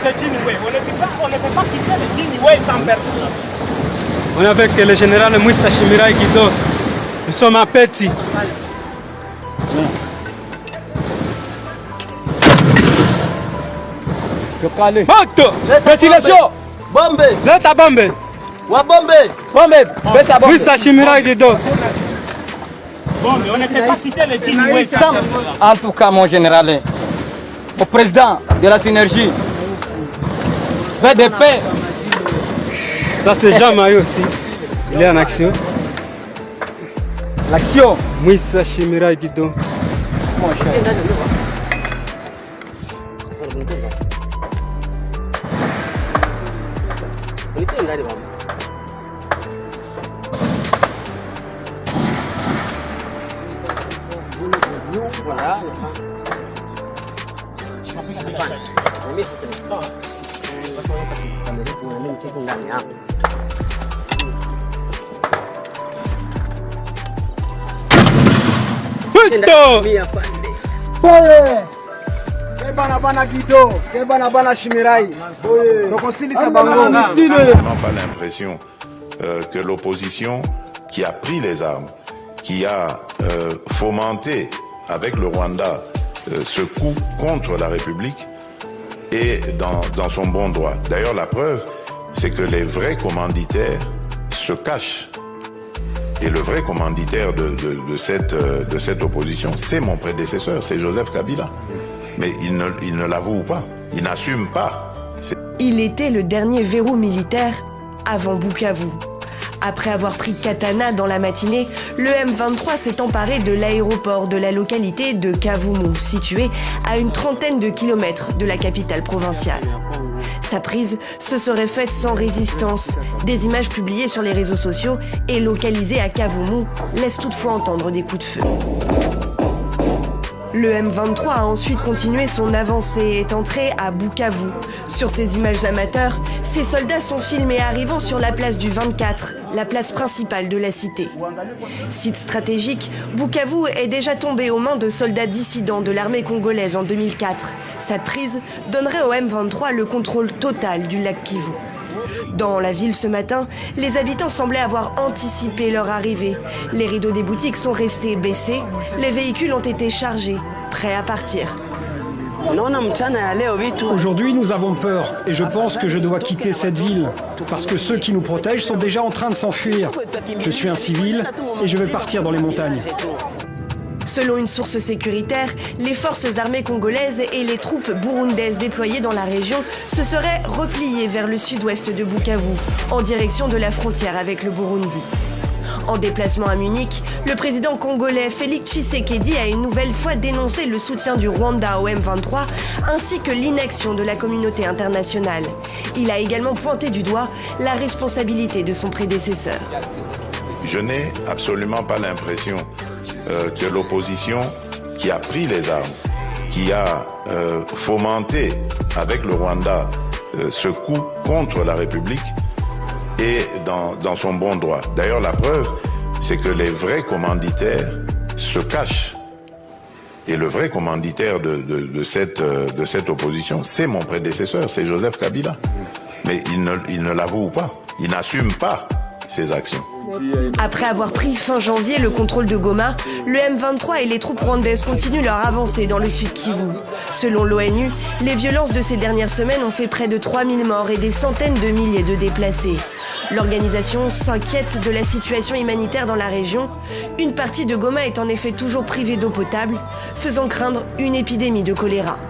C'est Djinoué. On ne peut pas quitter le Djinoué sans perdre. On est avec le général Mouissa Chimirai Guido. Nous sommes à Peti. Moto! Destination! Bombe! Leta bombe! Wa bombe! Bombe! Pesa bombe! Mouissa Chimirai Guido. Bon, mais on ne peut pas quitter le Djinoué sans perdre. En tout cas, mon général, au président de la synergie, VDP, Ça c'est Jean Mayo aussi. Il est en action. l'action, Mouissa Chimirai Guido. mon cher. Puto! Bana Guido, bana Chimirai. Vraiment pas l'impression que l'opposition qui a pris les armes, qui a fomenté avec le Rwanda ce coup contre la République est dans son bon droit. D'ailleurs, la preuve, c'est que les vrais commanditaires se cachent. Et le vrai commanditaire de cette opposition, c'est mon prédécesseur, c'est Joseph Kabila. Mais il ne l'avoue pas, il n'assume pas. Il était le dernier verrou militaire avant Bukavu. Après avoir pris Katana dans la matinée, le M23 s'est emparé de l'aéroport de la localité de Kavumu, situé à une trentaine de kilomètres de la capitale provinciale. Sa prise se serait faite sans résistance. Des images publiées sur les réseaux sociaux et localisées à Kavumu laissent toutefois entendre des coups de feu. Le M23 a ensuite continué son avancée et est entré à Bukavu. Sur ces images amateurs, ces soldats sont filmés arrivant sur la place du 24, la place principale de la cité. Site stratégique, Bukavu est déjà tombé aux mains de soldats dissidents de l'armée congolaise en 2004. Sa prise donnerait au M23 le contrôle total du lac Kivu. Dans la ville ce matin, les habitants semblaient avoir anticipé leur arrivée. Les rideaux des boutiques sont restés baissés, les véhicules ont été chargés, prêts à partir. Aujourd'hui, nous avons peur et je pense que je dois quitter cette ville parce que ceux qui nous protègent sont déjà en train de s'enfuir. Je suis un civil et je vais partir dans les montagnes. Selon une source sécuritaire, les forces armées congolaises et les troupes burundaises déployées dans la région se seraient repliées vers le sud-ouest de Bukavu, en direction de la frontière avec le Burundi. En déplacement à Munich, le président congolais Félix Tshisekedi a une nouvelle fois dénoncé le soutien du Rwanda au M23 ainsi que l'inaction de la communauté internationale. Il a également pointé du doigt la responsabilité de son prédécesseur. Je n'ai absolument pas l'impression que l'opposition qui a pris les armes, qui a fomenté avec le Rwanda ce coup contre la République est dans son bon droit. D'ailleurs, la preuve, c'est que les vrais commanditaires se cachent. Et le vrai commanditaire de cette opposition, c'est mon prédécesseur, c'est Joseph Kabila. Mais il ne l'avoue pas, il n'assume pas ses actions. Après avoir pris fin janvier le contrôle de Goma, le M23 et les troupes rwandaises continuent leur avancée dans le sud Kivu. Selon l'ONU, les violences de ces dernières semaines ont fait près de 3000 morts et des centaines de milliers de déplacés. L'organisation s'inquiète de la situation humanitaire dans la région. Une partie de Goma est en effet toujours privée d'eau potable, faisant craindre une épidémie de choléra.